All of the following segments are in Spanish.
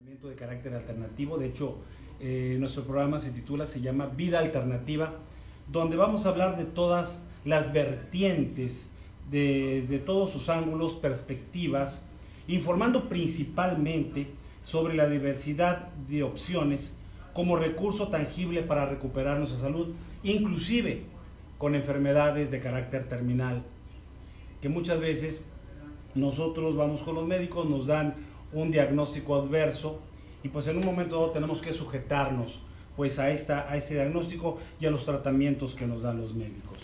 De carácter alternativo. De hecho, nuestro programa se llama Vida Alternativa, donde vamos a hablar de todas las vertientes, desde todos sus ángulos, perspectivas, informando principalmente sobre la diversidad de opciones como recurso tangible para recuperar nuestra salud, inclusive con enfermedades de carácter terminal, que muchas veces nosotros vamos con los médicos, nos dan un diagnóstico adverso y pues en un momento dado tenemos que sujetarnos pues a este diagnóstico y a los tratamientos que nos dan los médicos.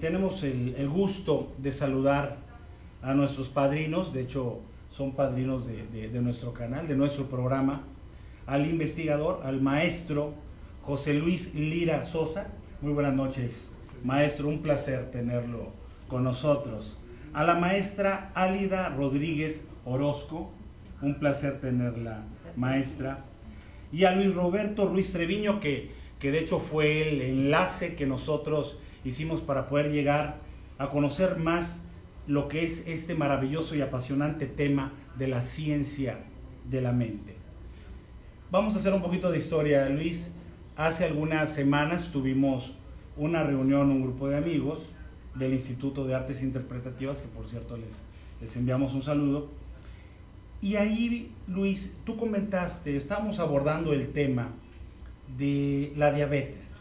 Tenemos el gusto de saludar a nuestros padrinos, de hecho son padrinos de nuestro canal, de nuestro programa, al investigador, al maestro José Luis Lira Sosa. Muy buenas noches, maestro, un placer tenerlo con nosotros. A la maestra Álida Rodríguez Orozco, un placer tenerla, maestra. Y a Luis Roberto Ruiz Treviño, que de hecho fue el enlace que nosotros hicimos para poder llegar a conocer más lo que es este maravilloso y apasionante tema de la ciencia de la mente. Vamos a hacer un poquito de historia, Luis. Hace algunas semanas tuvimos una reunión, un grupo de amigos del Instituto de Artes Interpretativas, que por cierto les enviamos un saludo. Y ahí, Luis, tú comentaste, estábamos abordando el tema de la diabetes.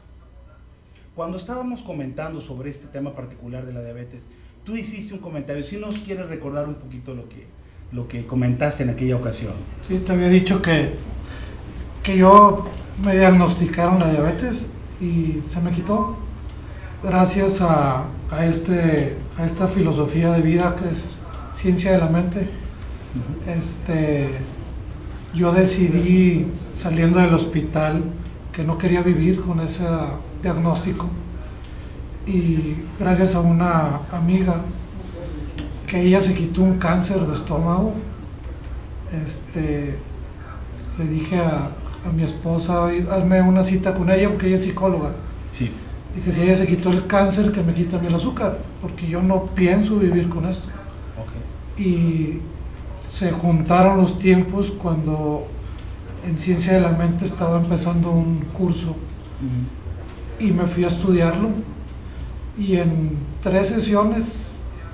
Cuando estábamos comentando sobre este tema particular de la diabetes, tú hiciste un comentario. ¿Sí nos quieres recordar un poquito lo que comentaste en aquella ocasión? Sí, te había dicho que yo me diagnosticaron la diabetes y se me quitó gracias a esta filosofía de vida que es ciencia de la mente. Yo decidí, saliendo del hospital, que no quería vivir con ese diagnóstico, y gracias a una amiga que ella se quitó un cáncer de estómago, le dije a mi esposa, hazme una cita con ella porque ella es psicóloga. Sí. Dije, si ella se quitó el cáncer, que me quita a mí el azúcar, porque yo no pienso vivir con esto. Okay. Y se juntaron los tiempos cuando en Ciencia de la Mente estaba empezando un curso y me fui a estudiarlo, y en 3 sesiones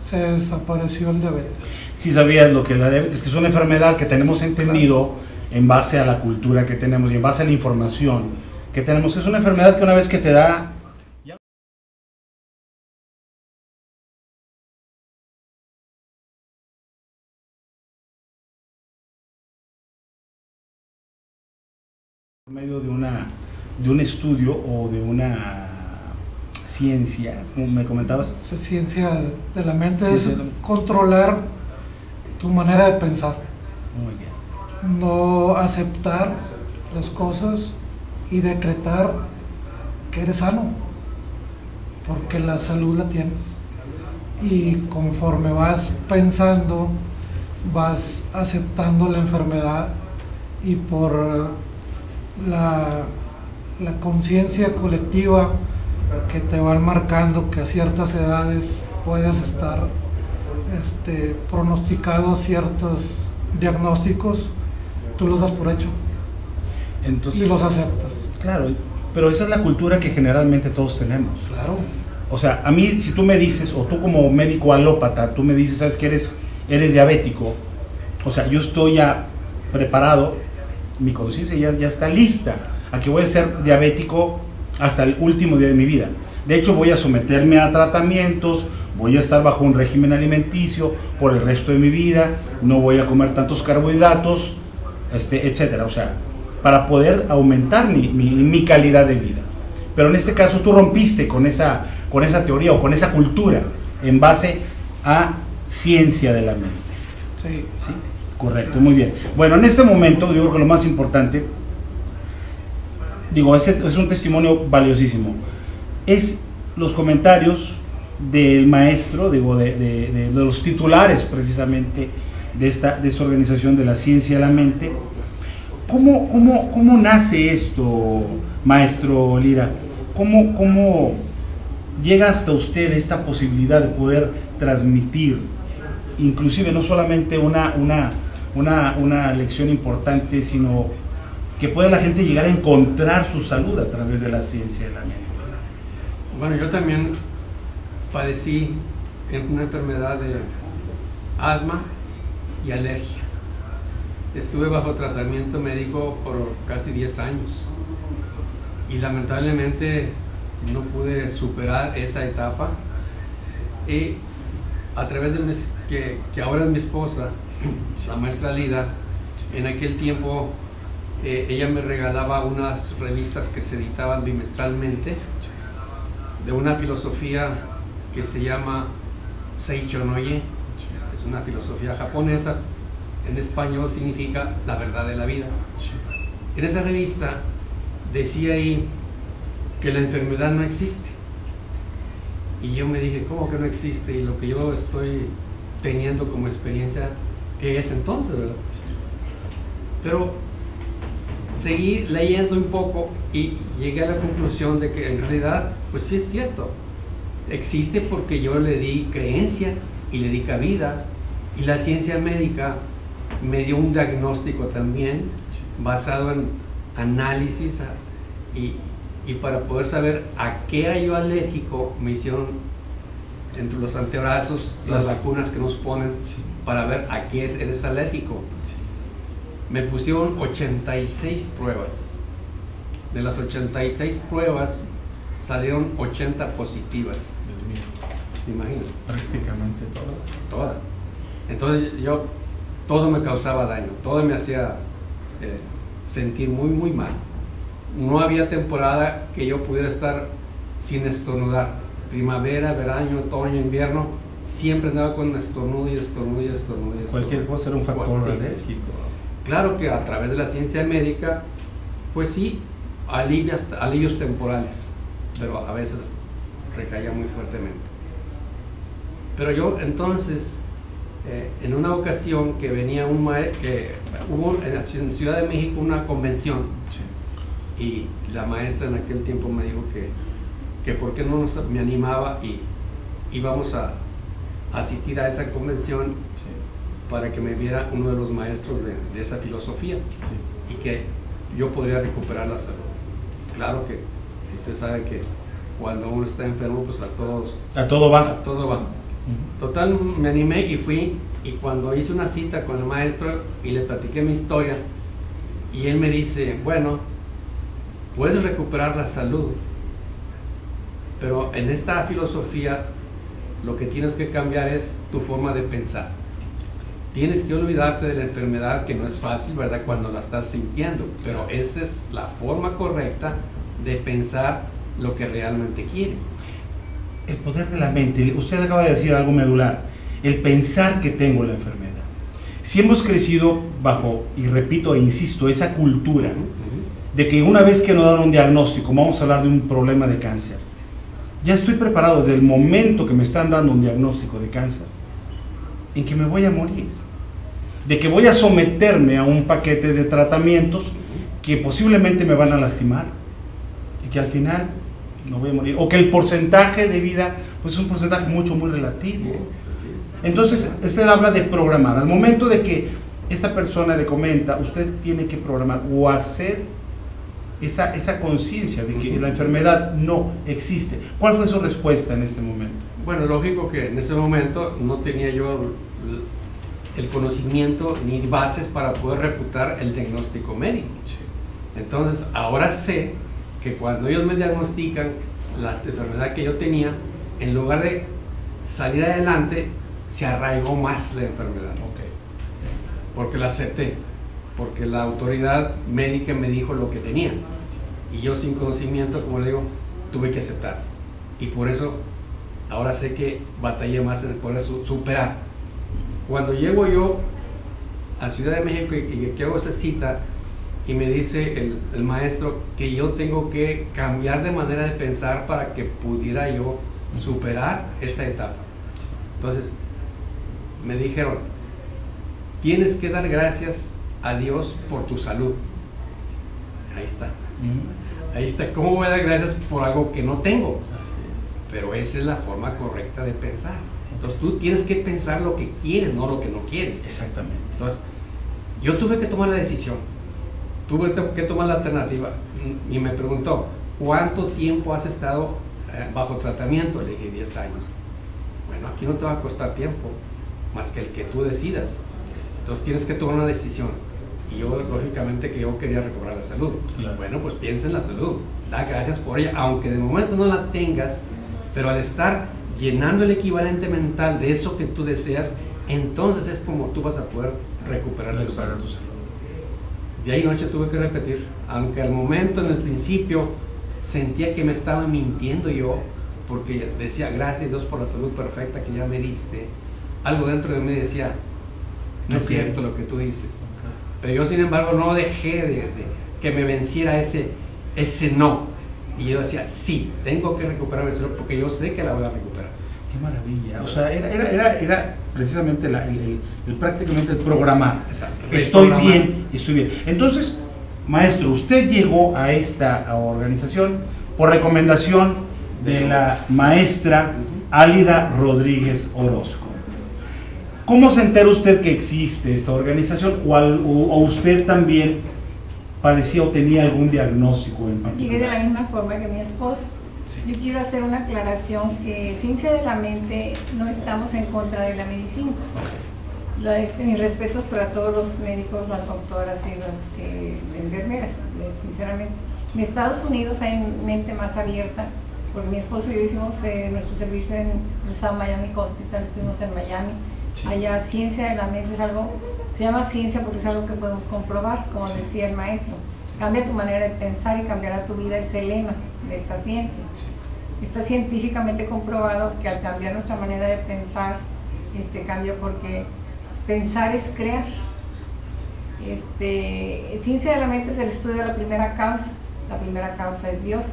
se desapareció el diabetes. Sí sabías lo que es la diabetes, que es una enfermedad que tenemos entendido en base a la cultura que tenemos y en base a la información que tenemos, que es una enfermedad que una vez que te da... por medio de un estudio o de una ciencia, como me comentabas. Ciencia de la mente es controlar tu manera de pensar. Muy bien. No aceptar las cosas y decretar que eres sano, porque la salud la tienes, y conforme vas pensando vas aceptando la enfermedad, y por la conciencia colectiva que te van marcando que a ciertas edades puedes estar pronosticado ciertos diagnósticos, tú los das por hecho. Entonces, y los aceptas. Claro, pero esa es la cultura que generalmente todos tenemos. Claro. O sea, a mí, si tú me dices, o tú como médico alópata, tú me dices, sabes que eres diabético, o sea, yo estoy ya preparado, mi conciencia ya está lista a que voy a ser diabético hasta el último día de mi vida. De hecho, voy a someterme a tratamientos, voy a estar bajo un régimen alimenticio por el resto de mi vida, no voy a comer tantos carbohidratos, etcétera. O sea, para poder aumentar mi calidad de vida. Pero en este caso tú rompiste con esa teoría o con esa cultura en base a ciencia de la mente. Sí. ¿Sí? Correcto, muy bien. Bueno, en este momento, yo creo que lo más importante, es un testimonio valiosísimo, es los comentarios del maestro, de los titulares precisamente de esta organización de la ciencia de la mente. ¿Cómo nace esto, maestro Lira? ¿Cómo llega hasta usted esta posibilidad de poder transmitir, inclusive no solamente una una lección importante, sino que pueda la gente llegar a encontrar su salud a través de la ciencia de la mente. Bueno, yo también padecí una enfermedad de asma y alergia. Estuve bajo tratamiento médico por casi 10 años y lamentablemente no pude superar esa etapa. Y a través de que ahora es mi esposa, la maestra Lida, en aquel tiempo ella me regalaba unas revistas que se editaban bimestralmente de una filosofía que se llama Seicho no Ye. Es una filosofía japonesa, en español significa la verdad de la vida. En esa revista decía ahí que la enfermedad no existe. Y yo me dije, ¿cómo que no existe? Y lo que yo estoy teniendo como experiencia, ¿qué es entonces, verdad? Pero seguí leyendo un poco y llegué a la conclusión de que en realidad, pues sí es cierto, existe porque yo le di creencia y le di cabida, y la ciencia médica me dio un diagnóstico también basado en análisis y para poder saber a qué era yo alérgico me hicieron entre los antebrazos las vacunas que nos ponen para ver a qué eres alérgico. Me pusieron 86 pruebas. De las 86 pruebas salieron 80 positivas. ¿Se imaginan? Prácticamente todas. Entonces todo me causaba daño, todo me hacía sentir muy, muy mal. No había temporada que yo pudiera estar sin estornudar. Primavera, verano, otoño, invierno, siempre andaba con estornudo y estornudo y estornudo. Cualquier cosa era un factor alérgico. Claro que a través de la ciencia médica, pues sí, alivios temporales, pero a veces recaía muy fuertemente. Pero yo entonces, en una ocasión que venía un maestro, que hubo en Ciudad de México una convención, y la maestra en aquel tiempo me dijo que por qué no me animaba y íbamos a asistir a esa convención para que me viera uno de los maestros de esa filosofía y que yo podría recuperar la salud. Claro que usted sabe que cuando uno está enfermo, pues a todo va. Total, me animé y fui, y cuando hice una cita con el maestro y le platiqué mi historia, y él me dice, bueno, puedes recuperar la salud, pero en esta filosofía lo que tienes que cambiar es tu forma de pensar. Tienes que olvidarte de la enfermedad, que no es fácil, ¿verdad?, cuando la estás sintiendo, pero esa es la forma correcta de pensar lo que realmente quieres. El poder de la mente. Usted acaba de decir algo medular, el pensar que tengo la enfermedad. Si hemos crecido bajo, y repito e insisto, esa cultura de que una vez que nos dan un diagnóstico, vamos a hablar de un problema de cáncer, ya estoy preparado desde el momento que me están dando un diagnóstico de cáncer, en que me voy a morir, de que voy a someterme a un paquete de tratamientos que posiblemente me van a lastimar, y que al final no voy a morir, o que el porcentaje de vida pues es un porcentaje muy relativo. Entonces usted habla de programar. Al momento de que esta persona le comenta, usted tiene que programar o hacer esa conciencia de que la enfermedad no existe. ¿Cuál fue su respuesta en este momento? Bueno, lógico que en ese momento no tenía yo el conocimiento ni bases para poder refutar el diagnóstico médico. Entonces ahora sé que cuando ellos me diagnostican la enfermedad que yo tenía, en lugar de salir adelante, se arraigó más la enfermedad. Porque la acepté, porque la autoridad médica me dijo lo que tenía, y yo sin conocimiento, como le digo, tuve que aceptar, y por eso ahora sé que batallé más en poder superar. Cuando llego yo a Ciudad de México y que hago esa cita, y me dice el maestro que yo tengo que cambiar de manera de pensar para que pudiera yo superar esa etapa. Entonces me dijeron, tienes que dar gracias a Dios por tu salud. Ahí está. Ahí está. ¿Cómo voy a dar gracias por algo que no tengo? Pero esa es la forma correcta de pensar. Entonces tú tienes que pensar lo que quieres, no lo que no quieres. Exactamente. Entonces Yo tuve que tomar la decisión, tuve que tomar la alternativa, y me preguntó, ¿cuánto tiempo has estado bajo tratamiento? Le dije, 10 años. Bueno, aquí no te va a costar tiempo, más que el que tú decidas. Entonces tienes que tomar una decisión. Y yo, lógicamente, que yo quería recobrar la salud. Claro. Bueno, pues piensa en la salud, da gracias por ella, aunque de momento no la tengas, pero al estar llenando el equivalente mental de eso que tú deseas, entonces es como tú vas a poder recuperar tu salud. De ahí noche tuve que repetir, aunque al momento, en el principio, sentía que me estaba mintiendo yo, porque decía, gracias Dios por la salud perfecta que ya me diste, algo dentro de mí decía, no es cierto lo que tú dices. Pero yo, sin embargo, no dejé de que me venciera ese no. Y yo decía, sí, tengo que recuperar mi salud porque yo sé que la voy a recuperar. Qué maravilla. O sea, era precisamente prácticamente el programa. Exacto. Estoy bien. Entonces, maestro, usted llegó a esta organización por recomendación de la maestra Álida Rodríguez Orozco. ¿Cómo se entera usted que existe esta organización o usted también padecía o tenía algún diagnóstico en particular? Llegué de la misma forma que mi esposo. Sí. Yo quiero hacer una aclaración que Ciencia de la Mente no estamos en contra de la medicina. Mis respetos para todos los médicos, las doctoras y las enfermeras, sinceramente. En Estados Unidos hay mente más abierta, porque mi esposo y yo hicimos nuestro servicio en el South Miami Hospital, estuvimos en Miami. Sí. Allá Ciencia de la Mente es algo, se llama ciencia porque es algo que podemos comprobar, como sí. decía el maestro. Cambia tu manera de pensar y cambiará tu vida, es el lema de esta ciencia. Sí. Está científicamente comprobado que al cambiar nuestra manera de pensar, cambia, porque pensar es crear. Ciencia de la Mente es el estudio de la primera causa es Dios.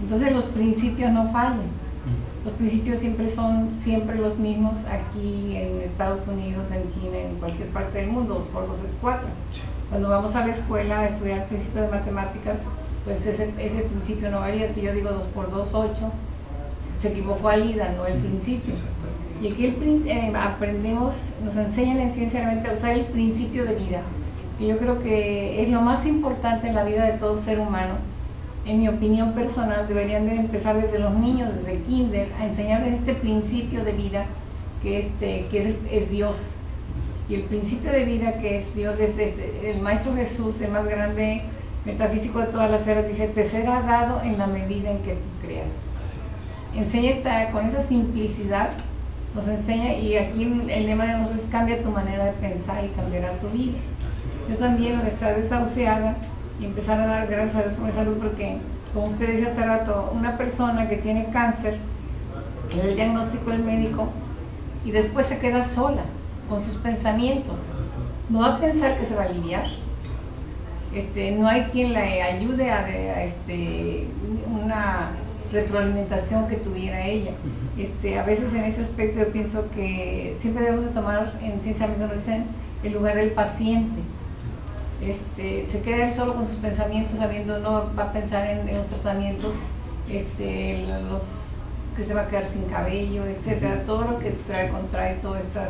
Entonces los principios no fallan. Los principios siempre son los mismos aquí en Estados Unidos, en China, en cualquier parte del mundo. 2 por 2 es 4. Sí. Cuando vamos a la escuela a estudiar el principio de matemáticas, pues ese principio no varía. Si yo digo 2 por 2, 8, se equivocó Álida, no el principio. Y aquí aprendemos, nos enseñan en Ciencia de la Mente a usar el principio de vida. Y yo creo que es lo más importante en la vida de todo ser humano. En mi opinión personal, deberían de empezar desde los niños, desde el kinder, a enseñarles este principio de vida que es Dios. Y el principio de vida que es Dios, el Maestro Jesús, el más grande metafísico de todas las eras, dice, te será dado en la medida en que tú creas. Así es. Enseña con esa simplicidad, nos enseña, y aquí el lema de nosotros es cambia tu manera de pensar y cambiará tu vida. Así es. Yo también, al estar desahuciada, y empezar a dar gracias a Dios por mi salud, porque, como usted decía hace rato, una persona que tiene cáncer, el diagnóstico del médico, y después se queda sola, con sus pensamientos, no va a pensar que se va a aliviar. No hay quien le ayude a una retroalimentación que tuviera ella. A veces en ese aspecto yo pienso que siempre debemos de tomar, en Ciencia de la Mente, el lugar del paciente. Se queda él solo con sus pensamientos, sabiendo, no va a pensar en los tratamientos, que se va a quedar sin cabello, etcétera, todo lo que contrae todas estas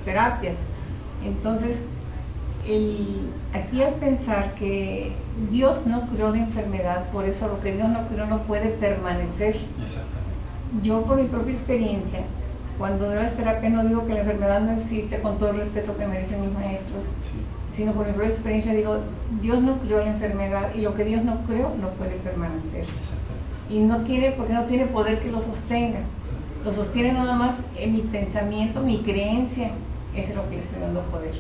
terapias. Entonces, aquí al pensar que Dios no curó la enfermedad, por eso lo que Dios no curó no puede permanecer. Yo, por mi propia experiencia, cuando doy las terapias, no digo que la enfermedad no existe, con todo el respeto que merecen mis maestros, sino por mi propia experiencia digo, Dios no creó la enfermedad, y lo que Dios no creó no puede permanecer. Y no quiere, porque no tiene poder que lo sostenga. Lo sostiene nada más en mi pensamiento, mi creencia, eso es lo que le estoy dando poder.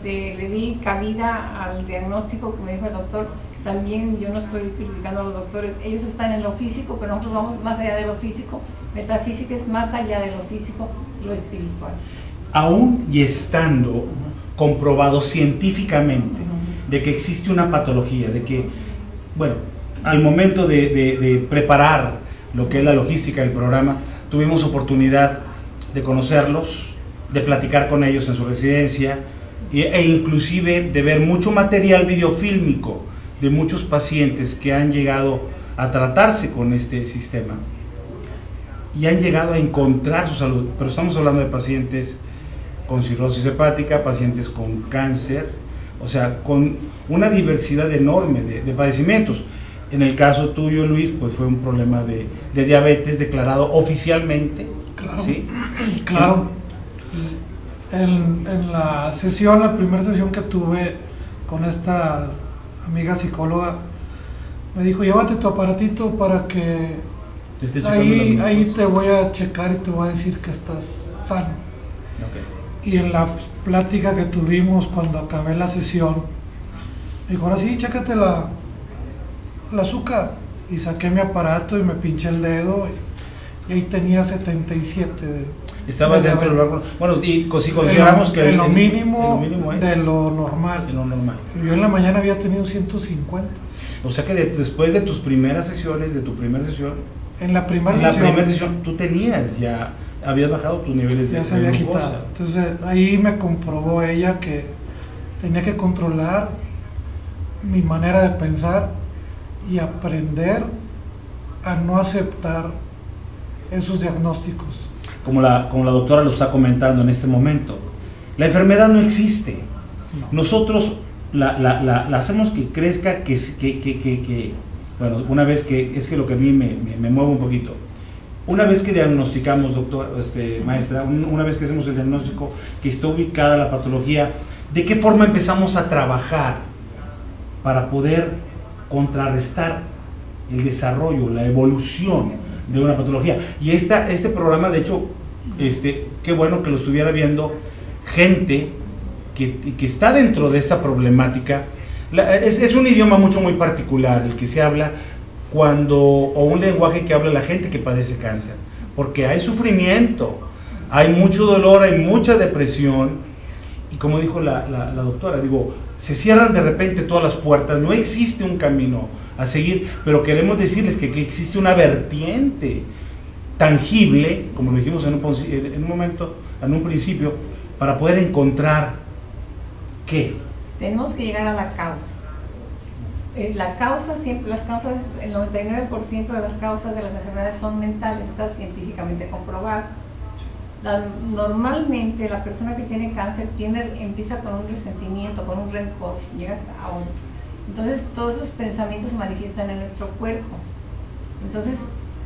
Le di cabida al diagnóstico que me dijo el doctor. También yo no estoy criticando a los doctores, ellos están en lo físico, pero nosotros vamos más allá de lo físico. Metafísica es más allá de lo físico, lo espiritual. Aún y estando comprobado científicamente de que existe una patología, de que, bueno, al momento de preparar lo que es la logística del programa, tuvimos oportunidad de conocerlos, de platicar con ellos en su residencia, e inclusive de ver mucho material videofílmico de muchos pacientes que han llegado a tratarse con este sistema y han llegado a encontrar su salud. Pero estamos hablando de pacientes con cirrosis hepática, pacientes con cáncer, o sea, con una diversidad enorme de padecimientos. En el caso tuyo, Luis, pues fue un problema de diabetes declarado oficialmente. Claro, ¿sí? Claro. En la sesión, la primera sesión que tuve con esta amiga psicóloga, me dijo, llévate tu aparatito para que ahí te voy a checar y te voy a decir que estás sano. Okay. Y en la plática que tuvimos cuando acabé la sesión, me dijo, ahora sí, chécate el azúcar. Y saqué mi aparato y me pinché el dedo y ahí tenía 77 estaba dentro del órgano. Bueno, y si consideramos que lo mínimo es de lo normal. De lo normal. Yo en la mañana había tenido 150. O sea que después de tus primeras sesiones, de tu primera sesión, en la primera sesión tú tenías ya, habías bajado tus niveles de glucosa. Ya se había quitado. Entonces ahí me comprobó ella que tenía que controlar mi manera de pensar y aprender a no aceptar esos diagnósticos. Como la doctora lo está comentando en este momento, la enfermedad no existe. No. Nosotros la hacemos que crezca, bueno, una vez que, es que lo que a mí me mueve un poquito, una vez que diagnosticamos, doctor, maestra, una vez que hacemos el diagnóstico, que está ubicada la patología, ¿de qué forma empezamos a trabajar para poder contrarrestar el desarrollo, la evolución de una patología? Y este programa, de hecho, qué bueno que lo estuviera viendo gente que está dentro de esta problemática. Es un idioma muy particular el que se habla o un lenguaje que habla la gente que padece cáncer, porque hay sufrimiento, hay mucho dolor, hay mucha depresión, y como dijo la doctora, se cierran de repente todas las puertas, no existe un camino a seguir, pero queremos decirles que existe una vertiente tangible, como lo dijimos en un principio, para poder encontrar ¿qué? Tenemos que llegar a la causa. Las causas, el 99% de las causas de las enfermedades son mentales, está científicamente comprobado. Normalmente la persona que tiene cáncer empieza con un resentimiento, con un rencor, llega hasta ahora. Entonces todos esos pensamientos se manifiestan en nuestro cuerpo. Entonces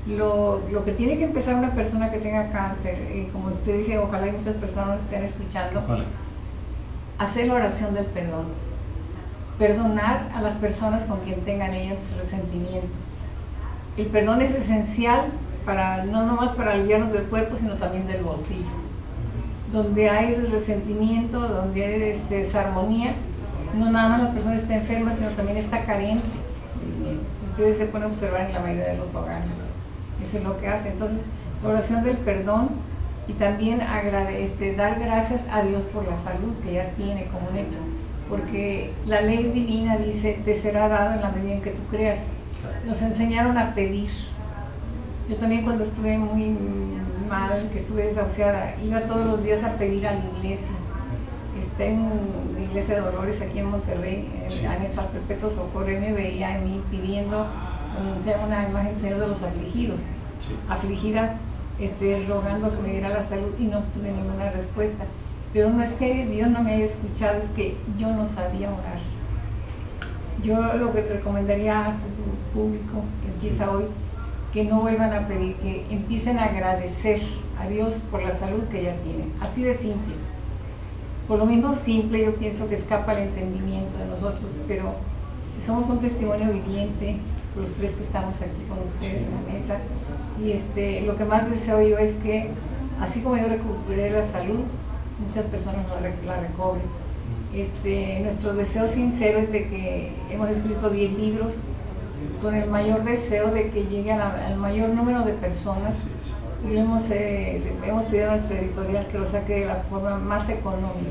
lo que tiene que empezar una persona que tenga cáncer, como usted dice, ojalá y muchas personas estén escuchando, ojalá, hacer la oración del perdón. Perdonar a las personas con quien tengan ellas resentimiento. El perdón es esencial no nomás para aliviarnos del cuerpo, sino también del bolsillo. Donde hay resentimiento, donde hay desarmonía, no nada más la persona está enferma, sino también está carente. Si ustedes se pueden observar en la mayoría de los hogares, eso es lo que hace. Entonces, la oración del perdón y también dar gracias a Dios por la salud que ya tiene como un hecho, porque la ley divina dice, te será dado en la medida en que tú creas. Nos enseñaron a pedir. Yo también cuando estuve muy mal, que estuve desahuciada, iba todos los días a pedir a la iglesia. En la iglesia de Dolores aquí en Monterrey, en el San Perpetuo Socorro, y me veía a mí pidiendo una imagen del Señor de los afligidos, afligida, rogando que me diera la salud, y no obtuve ninguna respuesta. Pero no es que Dios no me haya escuchado, es que yo no sabía orar. Yo lo que recomendaría a su público que empieza hoy, que no vuelvan a pedir, que empiecen a agradecer a Dios por la salud que ya tienen, así de simple. Por lo mismo simple, yo pienso que escapa el entendimiento de nosotros, pero somos un testimonio viviente, los tres que estamos aquí con ustedes en la mesa, y lo que más deseo yo es que, así como yo recuperé la salud, muchas personas la recobren. Nuestro deseo sincero es de que hemos escrito 10 libros con el mayor deseo de que llegue al mayor número de personas, y le hemos pedido a nuestra editorial que lo saque de la forma más económica,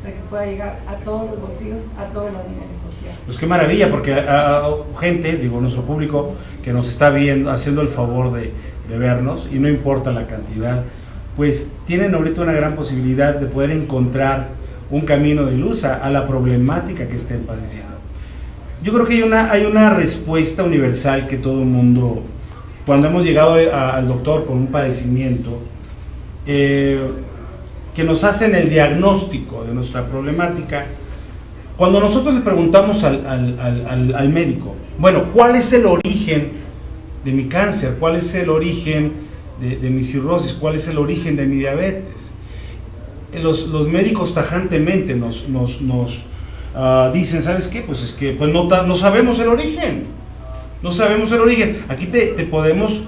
para que pueda llegar a todos los bolsillos, a todos los niveles sociales. Pues qué maravilla, porque gente, nuestro público que nos está viendo, haciendo el favor de vernos, y no importa la cantidad, pues tienen ahorita una gran posibilidad de poder encontrar un camino de luz a la problemática que estén padeciendo. Yo creo que hay una respuesta universal que todo el mundo, cuando hemos llegado al doctor con un padecimiento, que nos hacen el diagnóstico de nuestra problemática, cuando nosotros le preguntamos al médico, bueno, ¿cuál es el origen de mi cáncer? ¿Cuál es el origen de mi cirrosis? ¿Cuál es el origen de mi diabetes? Los médicos tajantemente nos dicen, ¿sabes qué? Pues es que pues no sabemos el origen. No sabemos el origen. Aquí te podemos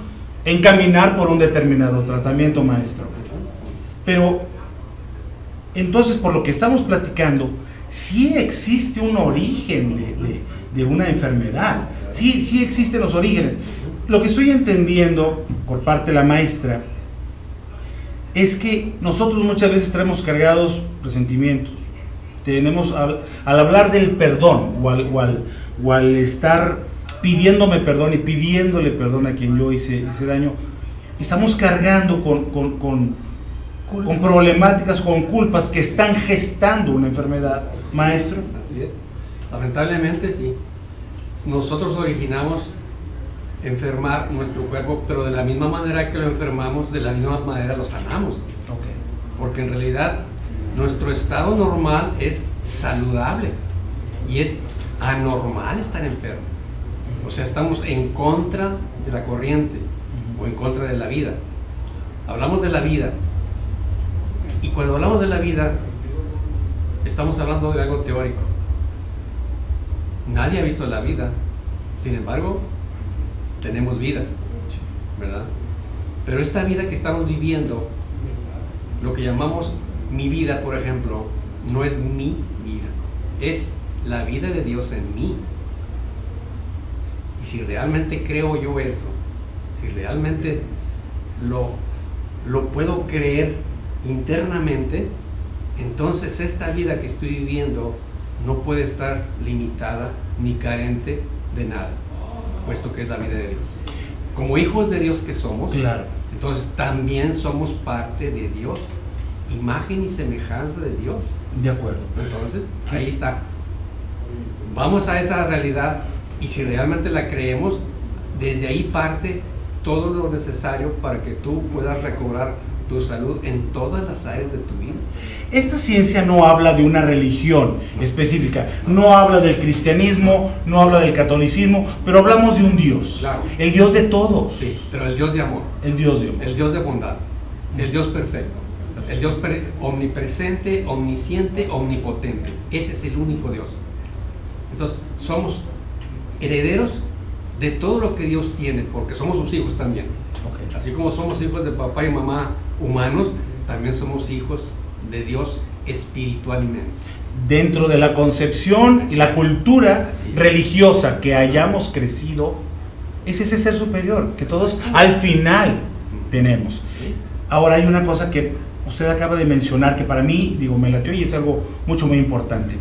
encaminar por un determinado tratamiento, maestro. Pero, entonces, por lo que estamos platicando, sí existe un origen de una enfermedad. Sí existen los orígenes. Lo que estoy entendiendo por parte de la maestra es que nosotros muchas veces traemos cargados resentimientos. Tenemos, al hablar del perdón o al estar pidiéndome perdón y pidiéndole perdón a quien yo hice daño, estamos cargando con problemáticas, con culpas que están gestando una enfermedad, maestro. Así es. Lamentablemente sí. Nosotros originamos enfermar nuestro cuerpo, pero de la misma manera que lo enfermamos, de la misma manera lo sanamos. Okay. Porque en realidad nuestro estado normal es saludable y es anormal estar enfermo. O sea, estamos en contra de la corriente o en contra de la vida. Hablamos de la vida, y cuando hablamos de la vida estamos hablando de algo teórico. Nadie ha visto la vida, sin embargo tenemos vida, ¿verdad? Pero esta vida que estamos viviendo, lo que llamamos mi vida, por ejemplo, no es mi vida, es la vida de Dios en mí. Y si realmente creo yo eso, si realmente lo puedo creer internamente, entonces esta vida que estoy viviendo no puede estar limitada ni carente de nada, puesto que es la vida de Dios. Como hijos de Dios que somos, claro, entonces también somos parte de Dios, imagen y semejanza de Dios. De acuerdo. Entonces, ahí está. Vamos a esa realidad, y si realmente la creemos, desde ahí parte todo lo necesario para que tú puedas recobrar tu salud en todas las áreas de tu vida. Esta ciencia no habla de una religión específica, no habla del cristianismo, no habla del catolicismo, pero hablamos de un Dios, claro, el Dios de todos. Sí, pero el Dios de amor, el Dios de amor, el Dios de bondad, el Dios perfecto, el Dios omnipresente, omnisciente, omnipotente. Ese es el único Dios. Entonces, somos herederos de todo lo que Dios tiene, porque somos sus hijos también. Okay. Así como somos hijos de papá y mamá humanos, también somos hijos de Dios espiritualmente. Dentro de la concepción y la cultura religiosa que hayamos crecido, es ese ser superior que todos al final tenemos. Ahora hay una cosa que usted acaba de mencionar que para mí, digo, me latió y es algo mucho muy importante.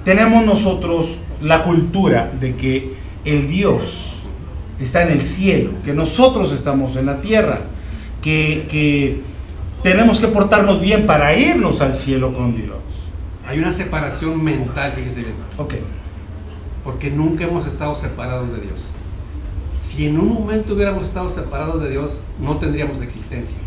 Tenemos nosotros la cultura de que el Dios está en el cielo, que nosotros estamos en la tierra, que tenemos que portarnos bien para irnos al cielo con Dios. Hay una separación mental, fíjese bien. Okay. Porque nunca hemos estado separados de Dios. Si en un momento hubiéramos estado separados de Dios, no tendríamos existencia.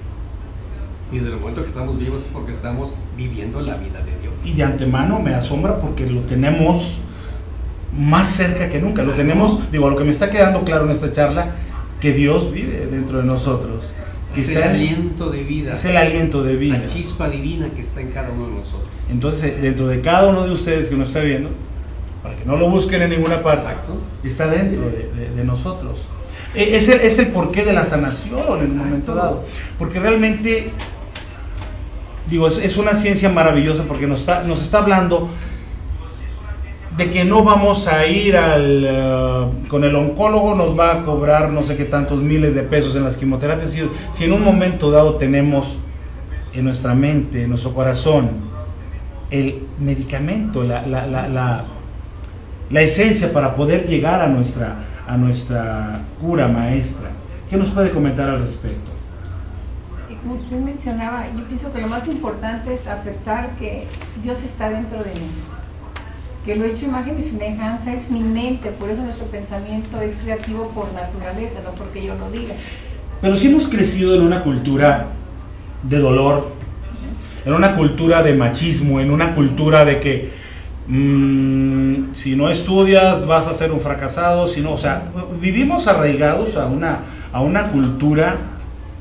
Y desde el momento que estamos vivos es porque estamos viviendo la vida de Dios. Y de antemano me asombra porque lo tenemos más cerca que nunca. Lo tenemos, digo, lo que me está quedando claro en esta charla, que Dios vive dentro de nosotros. Que es el aliento de vida. Es el aliento de vida. La chispa divina que está en cada uno de nosotros. Entonces, dentro de cada uno de ustedes que nos está viendo, para que no lo busquen en ninguna parte, exacto, está dentro de nosotros. Es el porqué de la sanación en un momento dado. Porque realmente, digo, es una ciencia maravillosa porque nos está hablando de que no vamos a ir con el oncólogo, nos va a cobrar no sé qué tantos miles de pesos en las quimioterapias. Si en un momento dado tenemos en nuestra mente, en nuestro corazón, el medicamento, la esencia para poder llegar a nuestra cura, maestra, ¿qué nos puede comentar al respecto? Como usted mencionaba, yo pienso que lo más importante es aceptar que Dios está dentro de mí, que lo hecho imagen y semejanza es mi mente, por eso nuestro pensamiento es creativo por naturaleza, no porque yo lo diga. Pero si hemos crecido en una cultura de dolor, en una cultura de machismo, en una cultura de que si no estudias vas a ser un fracasado, si no, o sea, vivimos arraigados a una cultura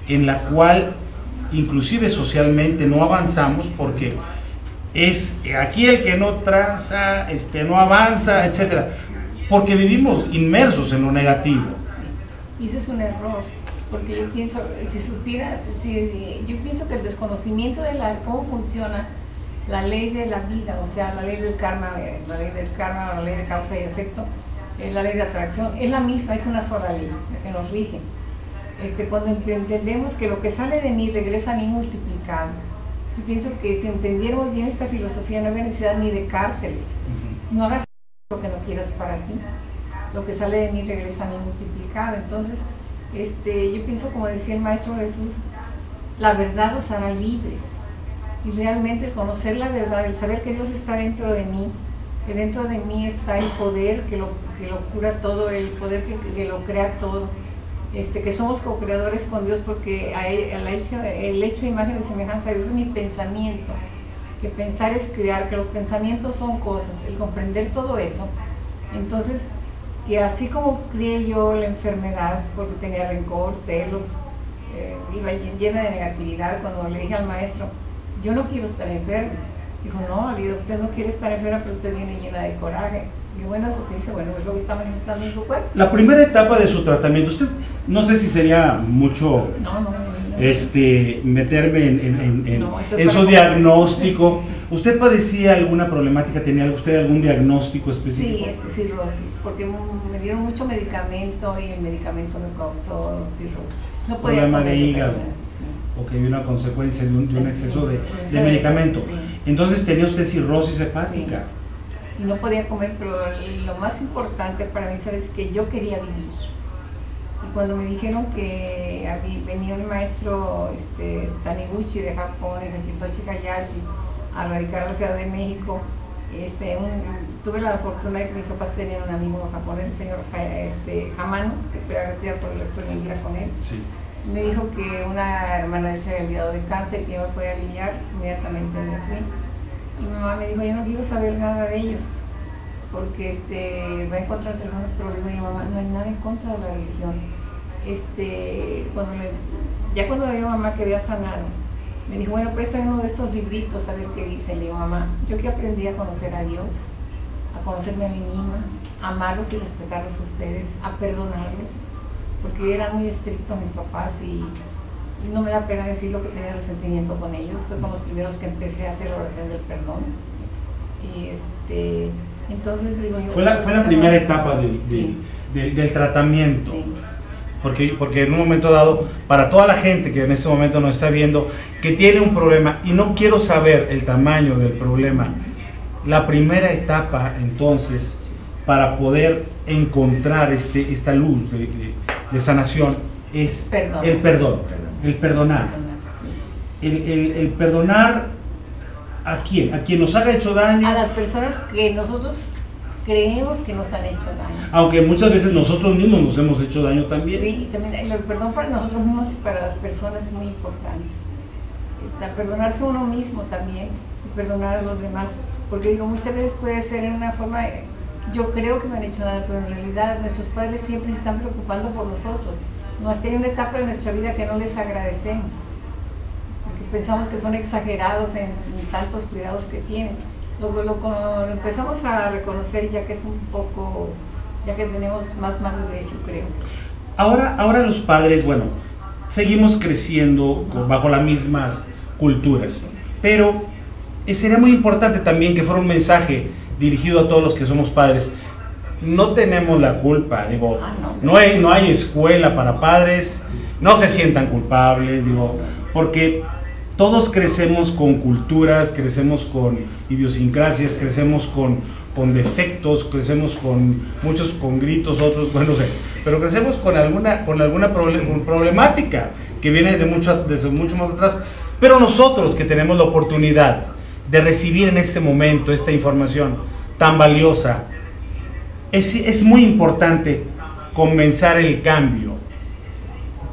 en la cual inclusive socialmente no avanzamos, porque es aquí el que no traza, no avanza, etcétera, porque vivimos inmersos en lo negativo. Y ese es un error, porque yo pienso, yo pienso que el desconocimiento de cómo funciona la ley de la vida, o sea, la ley del karma, la ley de causa y efecto, la ley de atracción, es la misma, es una sola ley que nos rige. Cuando entendemos que lo que sale de mí regresa a mí multiplicado, yo pienso que si entendiéramos bien esta filosofía no había necesidad ni de cárceles. No hagas lo que no quieras para ti, lo que sale de mí regresa a mí multiplicado. Entonces, yo pienso, como decía el Maestro Jesús, la verdad os hará libres. Y realmente el conocer la verdad, el saber que Dios está dentro de mí, que dentro de mí está el poder que lo cura todo, el poder que lo crea todo, que somos co-creadores con Dios, porque el hecho de imagen y semejanza de Dios es mi pensamiento, que pensar es crear, que los pensamientos son cosas, el comprender todo eso. Entonces, que así como crié yo la enfermedad, porque tenía rencor, celos, iba llena de negatividad, cuando le dije al Maestro, yo no quiero estar enferma. Dijo, no, Alida, usted no quiere estar enferma, pero usted viene llena de coraje. Y bueno, eso sí, dije, bueno, es lo que está manifestando en su cuerpo. La primera etapa de su tratamiento, usted, no sé si sería mucho meterme en su diagnóstico. ¿Usted padecía alguna problemática? ¿Tenía usted algún diagnóstico específico? Sí, cirrosis, porque me dieron mucho medicamento y el medicamento me causó cirrosis. No podía problema de hígado. Ok, una consecuencia de un exceso de medicamento. Sí. Entonces tenía usted cirrosis hepática. Sí. Y no podía comer, pero lo más importante para mí, ¿sabes? Que yo quería vivir. Y cuando me dijeron que venía el maestro Taniguchi de Japón, el Yoshitoshi Hayashi, a radicar a la Ciudad de México, tuve la fortuna de que mis papás tenían un amigo japonés, el señor Hamano, que estoy agradecida por el resto de mi vida con él. Sí. Me dijo que una hermana de él se había olvidado de cáncer, que yo me podía aliviar. Inmediatamente me fui. Y mi mamá me dijo, yo no quiero saber nada de ellos, porque va a encontrarse algunos problemas. Y mi mamá, no hay nada en contra de la religión. Cuando mi mamá quería sanar, me dijo, bueno, préstame uno de estos libritos a ver qué dice. Le digo, mamá, yo que aprendí a conocer a Dios, a conocerme a mí misma, a amarlos y respetarlos a ustedes, a perdonarlos, porque eran muy estrictos mis papás y no me da pena decir lo que tenía resentimiento con ellos. Fue con los primeros que empecé a hacer la oración del perdón. Y entonces digo yo... Fue la primera etapa del tratamiento. Sí. Porque en un momento dado, para toda la gente que en este momento nos está viendo, que tiene un problema y no quiero saber el tamaño del problema, la primera etapa entonces para poder encontrar esta luz de sanación es el perdón, el perdonar. El perdonar ¿a quién? ¿A quien nos haya hecho daño? A las personas que nosotros creemos que nos han hecho daño. Aunque muchas veces nosotros mismos nos hemos hecho daño también. Sí, también el perdón para nosotros mismos y para las personas es muy importante. Perdonarse a uno mismo también y perdonar a los demás. Porque digo, muchas veces puede ser en una forma, yo creo que me han hecho daño, pero en realidad nuestros padres siempre se están preocupando por nosotros. No es que hay una etapa de nuestra vida que no les agradecemos, porque pensamos que son exagerados en tantos cuidados que tienen. Lo empezamos a reconocer ya que es un poco, ya que tenemos más madurez, yo creo. Ahora los padres, bueno, seguimos creciendo bajo las mismas culturas, pero sería muy importante también que fuera un mensaje dirigido a todos los que somos padres. No tenemos la culpa, digo, no hay escuela para padres, no se sientan culpables, digo, porque todos crecemos con culturas, crecemos con idiosincrasias, crecemos con defectos, crecemos con muchos con gritos, otros, bueno, no sé, pero crecemos con alguna problemática que viene desde mucho más atrás. Pero nosotros que tenemos la oportunidad de recibir en este momento esta información tan valiosa, es muy importante comenzar el cambio,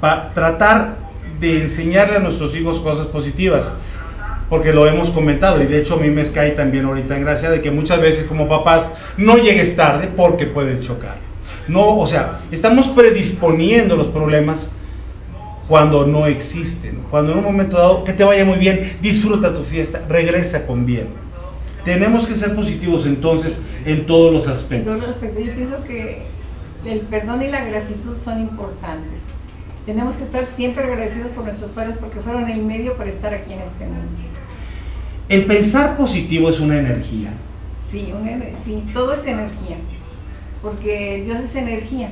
para tratar de enseñarle a nuestros hijos cosas positivas. porque lo hemos comentado y de hecho a mí me cae también ahorita en gracia de que muchas veces como papás no llegues tarde porque puedes chocar. No, o sea, estamos predisponiendo los problemas cuando no existen, cuando en un momento dado, que te vaya muy bien, disfruta tu fiesta, regresa con bien. Tenemos que ser positivos entonces en todos los aspectos. En todos los aspectos. Yo pienso que el perdón y la gratitud son importantes. Tenemos que estar siempre agradecidos por nuestros padres porque fueron el medio para estar aquí en este mundo. El pensar positivo es una energía. Sí, sí, todo es energía, porque Dios es energía,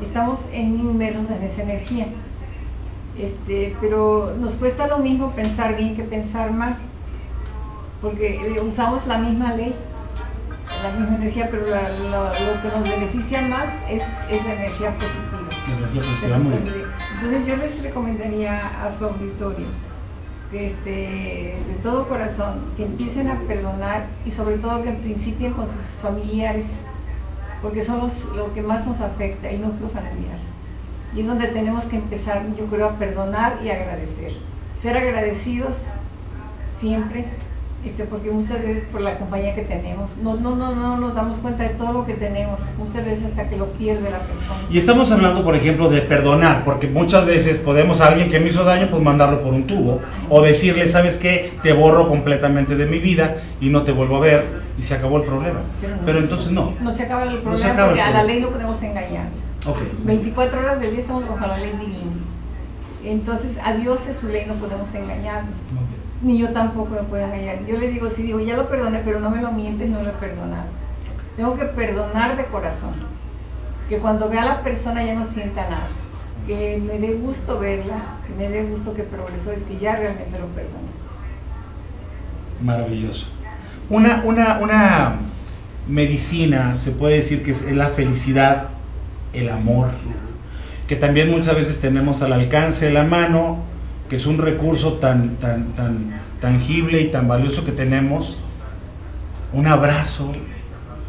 estamos inmersos en esa energía. Pero nos cuesta lo mismo pensar bien que pensar mal, porque usamos la misma ley, la misma energía, pero lo que nos beneficia más es la energía positiva. Entonces yo les recomendaría a su auditorio que de todo corazón que empiecen a perdonar y sobre todo que principien con sus familiares, porque son lo que más nos afecta, el núcleo familiar. Y es donde tenemos que empezar, yo creo, a perdonar y agradecer. Ser agradecidos siempre, porque muchas veces por la compañía que tenemos, no nos damos cuenta de todo lo que tenemos, muchas veces hasta que lo pierde la persona. Y estamos hablando, por ejemplo, de perdonar, porque muchas veces podemos a alguien que me hizo daño, pues mandarlo por un tubo, o decirle, ¿sabes qué? Te borro completamente de mi vida y no te vuelvo a ver, y se acabó el problema. Pero entonces no. No se acaba el problema, porque a la ley no podemos engañar. Okay. 24 horas del día estamos bajo la ley divina. Entonces, a Dios es su ley, no podemos engañar. Okay. Ni yo tampoco me puedo engañar. Yo le digo, sí, digo, ya lo perdoné, pero no me lo mientes, no lo he perdonado. Tengo que perdonar de corazón. Que cuando vea a la persona ya no sienta nada. Que me dé gusto verla, que me dé gusto que progresó, es que ya realmente lo perdoné. Maravilloso. Una medicina, se puede decir que es la felicidad, el amor, que también muchas veces tenemos al alcance de la mano, que es un recurso tan tangible y tan valioso que tenemos, un abrazo,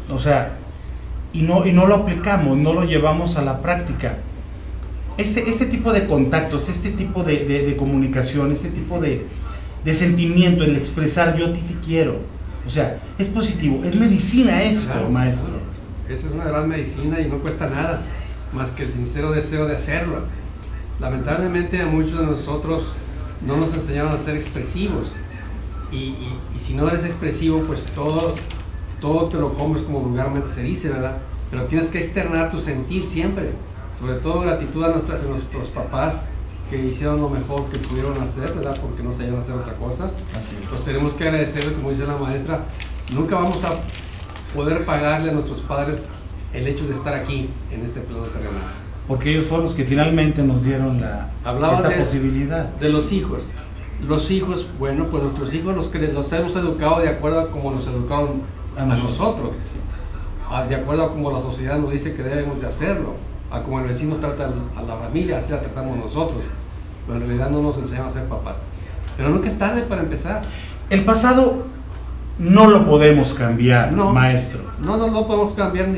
o sea, y no lo aplicamos, no lo llevamos a la práctica. Este tipo de contactos, este tipo de comunicación, este tipo de sentimiento, el expresar yo a ti te quiero, o sea, es positivo, es medicina eso, claro, maestro. Esa es una gran medicina y no cuesta nada, más que el sincero deseo de hacerlo. Lamentablemente a muchos de nosotros no nos enseñaron a ser expresivos y si no eres expresivo, pues todo te lo comes, como vulgarmente se dice, ¿verdad? Pero tienes que externar tu sentir siempre, sobre todo gratitud a nuestros papás que hicieron lo mejor que pudieron hacer, ¿verdad? Porque no sabían hacer otra cosa. Pues tenemos que agradecerle, como dice la maestra, nunca vamos a poder pagarle a nuestros padres el hecho de estar aquí en este plano terrenal. Porque ellos fueron los que finalmente nos dieron esta posibilidad. De los hijos. Los hijos, bueno, pues nuestros hijos los hemos educado de acuerdo a como nos educaron a nosotros. De acuerdo a como la sociedad nos dice que debemos de hacerlo. A como el vecino trata a la familia, así la tratamos nosotros. Pero en realidad no nos enseñan a ser papás. Pero nunca es tarde para empezar. El pasado no lo podemos cambiar, no, maestro. No lo podemos cambiar,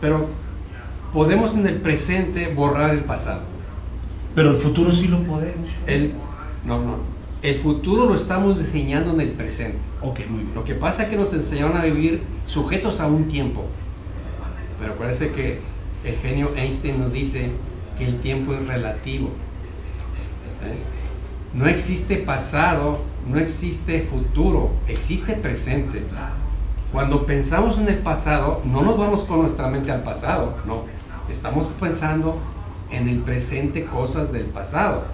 pero podemos en el presente borrar el pasado. Pero el futuro sí lo podemos. El futuro lo estamos diseñando en el presente. Ok, muy bien. Lo que pasa es que nos enseñaron a vivir sujetos a un tiempo. Pero parece que el genio Einstein nos dice que el tiempo es relativo. No existe pasado, no existe futuro, existe presente. Cuando pensamos en el pasado, no nos vamos con nuestra mente al pasado, no. Estamos pensando en el presente cosas del pasado.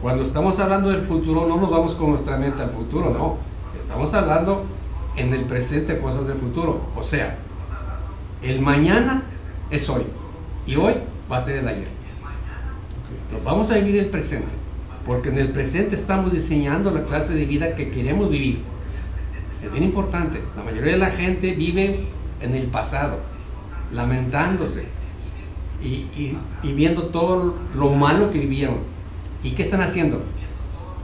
Cuando estamos hablando del futuro, no nos vamos con nuestra mente al futuro, no. Estamos hablando en el presente cosas del futuro. O sea, el mañana es hoy y hoy va a ser el ayer. Nos vamos a vivir el presente, porque en el presente estamos diseñando la clase de vida que queremos vivir. Es bien importante. La mayoría de la gente vive en el pasado, lamentándose y viendo todo lo malo que vivieron. ¿Y qué están haciendo?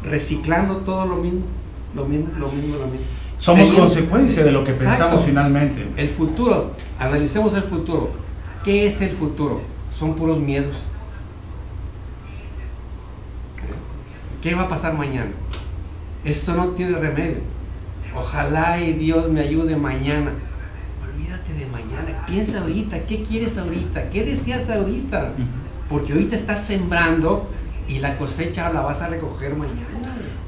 Reciclando todo lo mismo. Somos consecuencia de lo que pensamos finalmente. El futuro, analicemos el futuro. ¿Qué es el futuro? Son puros miedos. ¿Qué va a pasar mañana? esto no tiene remedio, ojalá y Dios me ayude mañana. Olvídate de mañana, piensa ahorita, ¿qué quieres ahorita? ¿Qué deseas ahorita? Porque ahorita estás sembrando y la cosecha la vas a recoger mañana.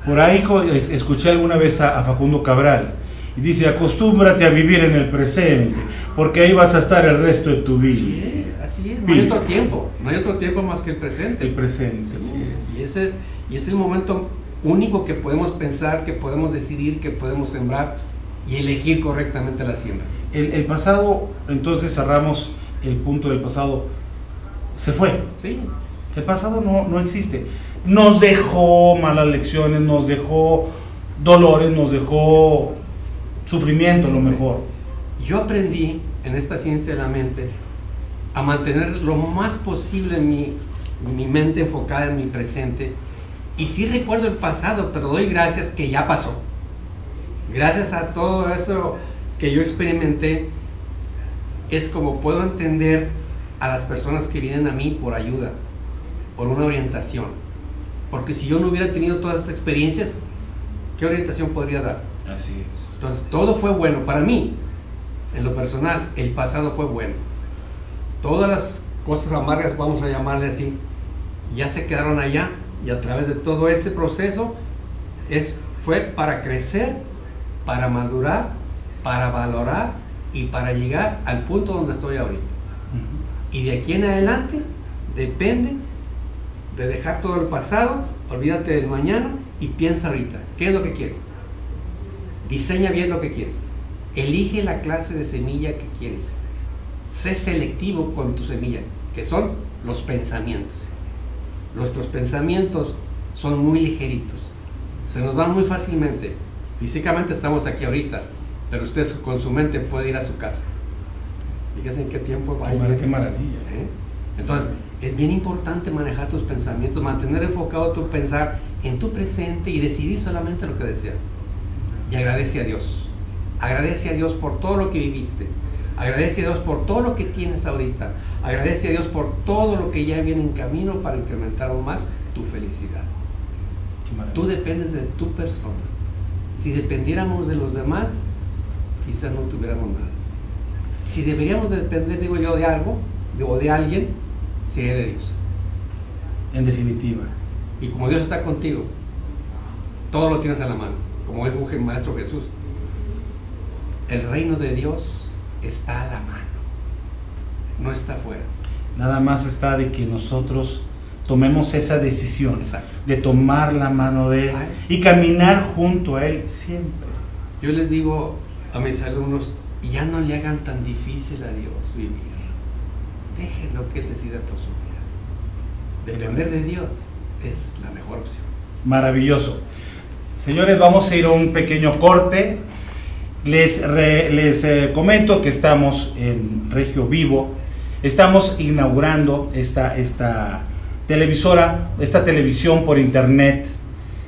Por ahí escuché alguna vez a Facundo Cabral y dice: acostúmbrate a vivir en el presente, porque ahí vas a estar el resto de tu vida. Así es, no hay otro tiempo más que el presente. El presente, así es. Y es el momento único que podemos pensar, que podemos decidir, que podemos sembrar y elegir correctamente la siembra. El pasado, entonces cerramos el punto del pasado, se fue. Sí. El pasado no existe. Nos dejó malas lecciones, nos dejó dolores, nos dejó sufrimiento, a lo mejor. Yo aprendí en esta ciencia de la mente a mantener lo más posible mi mente enfocada en mi presente. Y sí recuerdo el pasado, pero doy gracias que ya pasó. Gracias a todo eso que yo experimenté, es como puedo entender a las personas que vienen a mí por ayuda, por una orientación. Porque si yo no hubiera tenido todas esas experiencias, ¿qué orientación podría dar? Así es. Entonces todo fue bueno para mí. En lo personal, el pasado fue bueno. Todas las cosas amargas, vamos a llamarle así, ya se quedaron allá, y a través de todo ese proceso fue para crecer, para madurar, para valorar y para llegar al punto donde estoy ahorita. Y de aquí en adelante depende de dejar todo el pasado, olvídate del mañana y piensa ahorita, ¿qué es lo que quieres? Diseña bien lo que quieres, elige la clase de semilla que quieres, sé selectivo con tu semilla, que son los pensamientos. Nuestros pensamientos son muy ligeritos, se nos van muy fácilmente. Físicamente estamos aquí ahorita, pero usted con su mente puede ir a su casa. Fíjese en qué tiempo va. Qué maravilla. Entonces, es bien importante manejar tus pensamientos, mantener enfocado tu pensar en tu presente y decidir solamente lo que deseas. Y agradece a Dios. Agradece a Dios por todo lo que viviste. Agradece a Dios por todo lo que tienes ahorita. Agradece a Dios por todo lo que ya viene en camino para incrementar aún más tu felicidad. Tú dependes de tu persona. Si dependiéramos de los demás, quizás no tuviéramos nada. Si deberíamos depender, digo yo, de algo o de alguien, sería de Dios. En definitiva. Y como Dios está contigo, todo lo tienes a la mano. Como dijo el Maestro Jesús, el reino de Dios está a la mano, no está afuera. Nada más está de que nosotros tomemos esa decisión. Exacto. De tomar la mano de Él y caminar junto a Él siempre. Yo les digo a mis alumnos, ya no le hagan tan difícil a Dios vivir. Déjenlo que Él decida por su vida. Depender de Dios es la mejor opción. Maravilloso. Señores, vamos a ir a un pequeño corte. Les comento que estamos en Regio Vivo. Estamos inaugurando esta televisora, esta televisión por internet.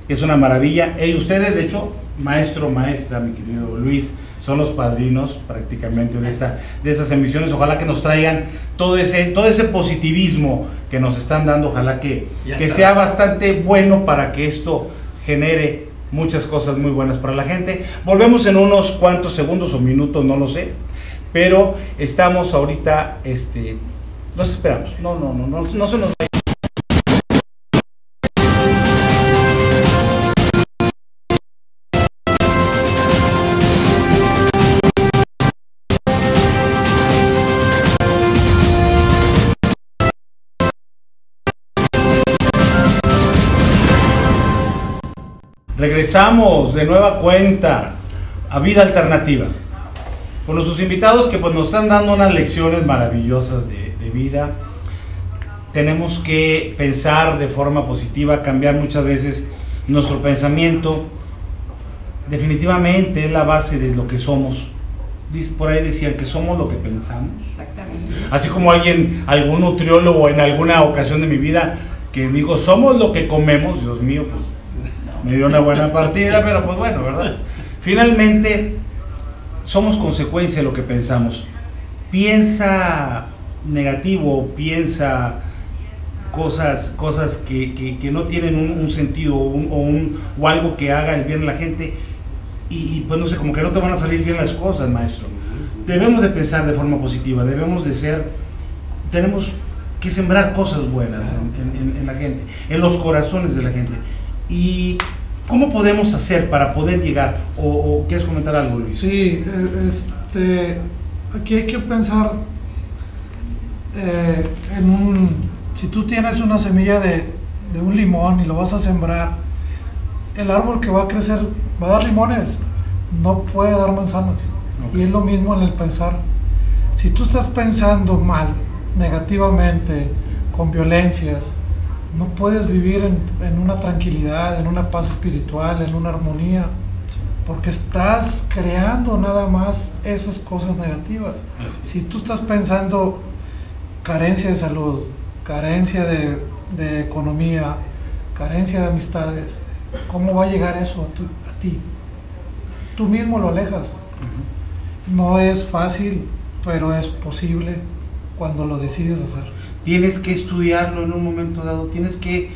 Es una maravilla. Y ustedes, de hecho, maestro, maestra, mi querido Luis, son los padrinos prácticamente de estas emisiones. Ojalá que nos traigan todo ese positivismo que nos están dando. Ojalá que sea bastante bueno para que esto genere muchas cosas muy buenas para la gente. Volvemos en unos cuantos segundos o minutos, no lo sé, pero estamos ahorita, los esperamos. No se nos vaya. Regresamos de nueva cuenta a Vida Alternativa con nuestros invitados que pues nos están dando unas lecciones maravillosas de vida. Tenemos que pensar de forma positiva, cambiar muchas veces nuestro pensamiento. Definitivamente es la base de lo que somos. Por ahí decían que somos lo que pensamos. Exactamente. Así como algún nutriólogo en alguna ocasión de mi vida que dijo, somos lo que comemos. Dios mío, pues me dio una buena partida, pero pues bueno, ¿verdad? Finalmente, somos consecuencia de lo que pensamos. Piensa negativo, piensa cosas que no tienen un sentido o algo que haga el bien a la gente y pues no sé, como que no te van a salir bien las cosas, maestro. Debemos de pensar de forma positiva, tenemos que sembrar cosas buenas en la gente, en los corazones de la gente. ¿Y cómo podemos hacer para poder llegar? ¿O quieres comentar algo, Luis? Sí, aquí hay que pensar si tú tienes una semilla de un limón y lo vas a sembrar, el árbol que va a crecer va a dar limones, no puede dar manzanas. Okay. Y es lo mismo en el pensar. Si tú estás pensando mal, negativamente, con violencias, no puedes vivir en una tranquilidad, en una paz espiritual, en una armonía, porque estás creando nada más esas cosas negativas. Si tú estás pensando carencia de salud, carencia de economía, carencia de amistades, ¿cómo va a llegar eso a ti? Tú mismo lo alejas. No es fácil, pero es posible cuando lo decides hacer. Tienes que estudiarlo en un momento dado, tienes que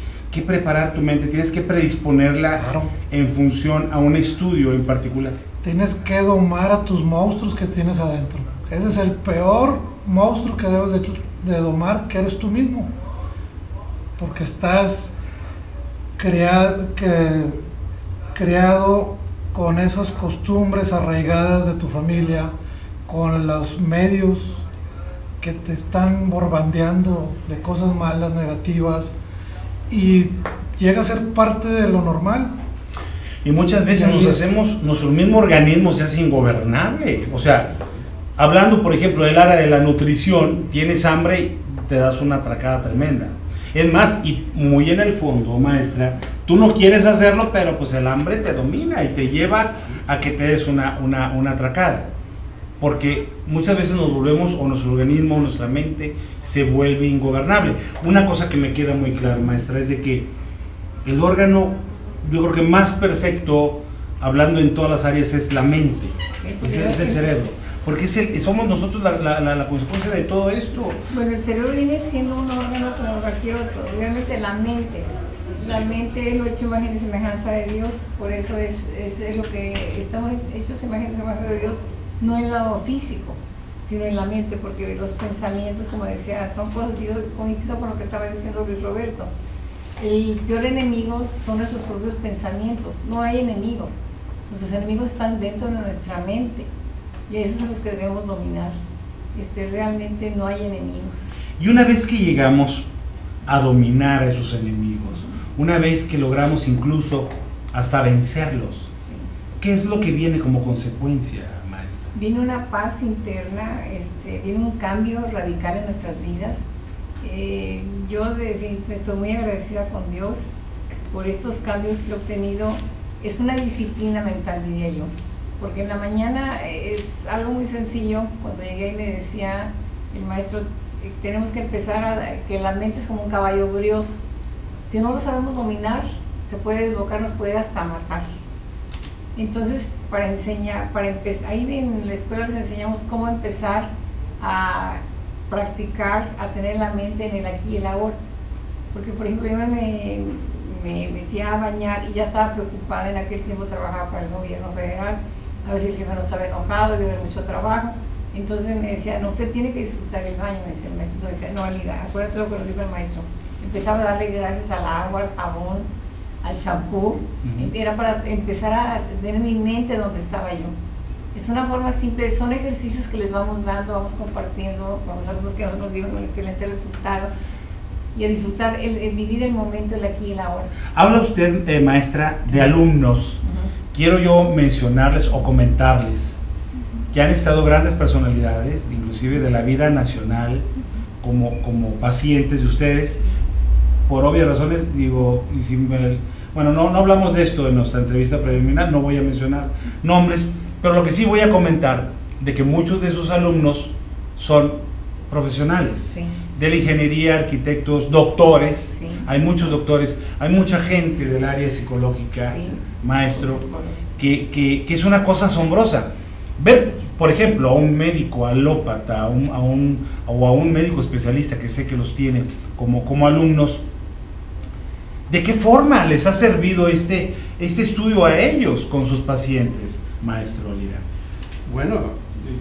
preparar tu mente, tienes que predisponerla, claro, en función a un estudio en particular. Tienes que domar a tus monstruos que tienes adentro. Ese es el peor monstruo que debes de domar, que eres tú mismo, porque estás creado con esas costumbres arraigadas de tu familia, con los medios que te están bombardeando de cosas malas, negativas, y llega a ser parte de lo normal. Y muchas veces nuestro mismo organismo se hace ingobernable. O sea, hablando por ejemplo del área de la nutrición, tienes hambre y te das una atracada tremenda. Es más, y muy en el fondo, maestra, tú no quieres hacerlo, pero pues el hambre te domina y te lleva a que te des una atracada. Porque muchas veces nos volvemos, o nuestro organismo, o nuestra mente se vuelve ingobernable. Una cosa que me queda muy clara, maestra, es de que el órgano, yo creo que más perfecto, hablando en todas las áreas, es la mente, es el cerebro. Porque somos nosotros la consecuencia de todo esto. Bueno, el cerebro viene siendo un órgano como cualquier otro. Realmente la mente lo hecho imagen y semejanza de Dios, por eso es lo que estamos hechos imagen y semejanza de Dios, no en lo físico, sino en la mente, porque los pensamientos, como decía, son cosas. Yo coincido con lo que estaba diciendo Luis Roberto. El peor enemigo son nuestros propios pensamientos. No hay enemigos, nuestros enemigos están dentro de nuestra mente, y a esos son los que debemos dominar. Realmente no hay enemigos. Y una vez que llegamos a dominar a esos enemigos, una vez que logramos incluso hasta vencerlos, sí, ¿qué es lo que viene como consecuencia, maestra? Viene una paz interna, viene un cambio radical en nuestras vidas. Yo estoy muy agradecida con Dios por estos cambios que he obtenido. Es una disciplina mental, diría yo, porque en la mañana es algo muy sencillo. Cuando llegué y me decía el maestro, tenemos que empezar que la mente es como un caballo brioso. Si no lo sabemos dominar, se puede desbocar, nos puede hasta matar. Entonces, ahí en la escuela les enseñamos cómo empezar a practicar, a tener la mente en el aquí y el ahora. Porque, por ejemplo, yo me metía a bañar y ya estaba preocupada. En aquel tiempo trabajaba para el gobierno federal, a ver si el jefe no estaba enojado, yo tenía mucho trabajo. Entonces me decía, no, usted tiene que disfrutar el baño, me decía el maestro. Entonces decía, no, Alida, acuérdate lo que nos dijo el maestro. Empezaba a darle gracias al agua, al jabón, al shampoo. Era para empezar a tener mi mente donde estaba yo. Es una forma simple, son ejercicios que les vamos dando, vamos compartiendo con los alumnos que nos dieron un excelente resultado, y a disfrutar, el vivir el momento, el aquí y el ahora. Habla usted, maestra, de alumnos. Quiero yo mencionarles o comentarles que han estado grandes personalidades, inclusive de la vida nacional, como pacientes de ustedes. Por obvias razones, digo, bueno, no hablamos de esto en nuestra entrevista preliminar, no voy a mencionar nombres, pero lo que sí voy a comentar, de que muchos de esos alumnos son profesionales, sí, de la ingeniería, arquitectos, doctores, sí, hay muchos doctores, hay mucha gente del área psicológica, sí, maestro, que es una cosa asombrosa. ver, por ejemplo, a un médico alópata, o a un médico especialista que sé que los tienen como alumnos, ¿de qué forma les ha servido este estudio a ellos con sus pacientes, maestro Lira? Bueno,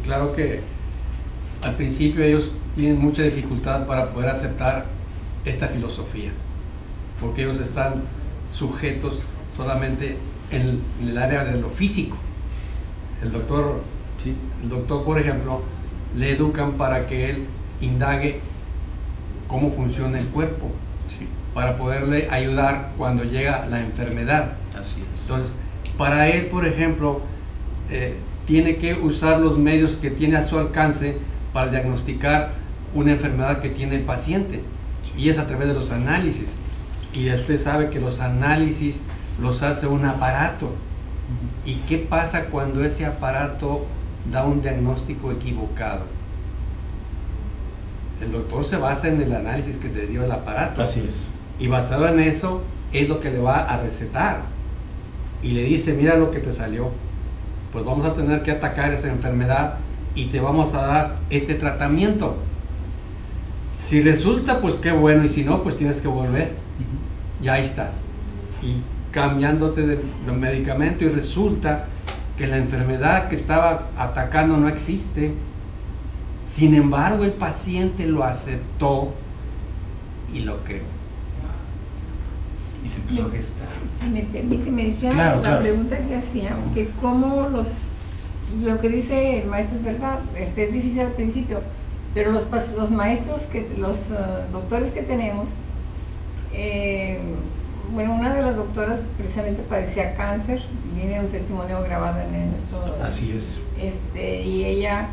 claro que al principio ellos tienen mucha dificultad para poder aceptar esta filosofía, porque ellos están sujetos solamente en el área de lo físico. El doctor, por ejemplo, le educan para que él indague cómo funciona el cuerpo, para poderle ayudar cuando llega la enfermedad. Así es. Entonces, para él, por ejemplo, tiene que usar los medios que tiene a su alcance para diagnosticar una enfermedad que tiene el paciente, y es a través de los análisis. Y usted sabe que los análisis los hace un aparato. ¿Y qué pasa cuando ese aparato da un diagnóstico equivocado? El doctor se basa en el análisis que le dio el aparato. Así es. Y basado en eso es lo que le va a recetar. Y le dice, mira lo que te salió. Pues vamos a tener que atacar esa enfermedad y te vamos a dar este tratamiento. Si resulta, pues qué bueno, y si no, pues tienes que volver. Y ahí estás. Y cambiándote de medicamento, y resulta que la enfermedad que estaba atacando no existe. Sin embargo, el paciente lo aceptó y lo creó. Y se empezó a gestar. Si me permite, me decía Claro. pregunta que hacía, que cómo lo que dice el maestro es verdad, es difícil al principio, pero los maestros, los doctores que tenemos, bueno, una de las doctoras precisamente padecía cáncer, viene un testimonio grabado en nuestro... Así es. Y ella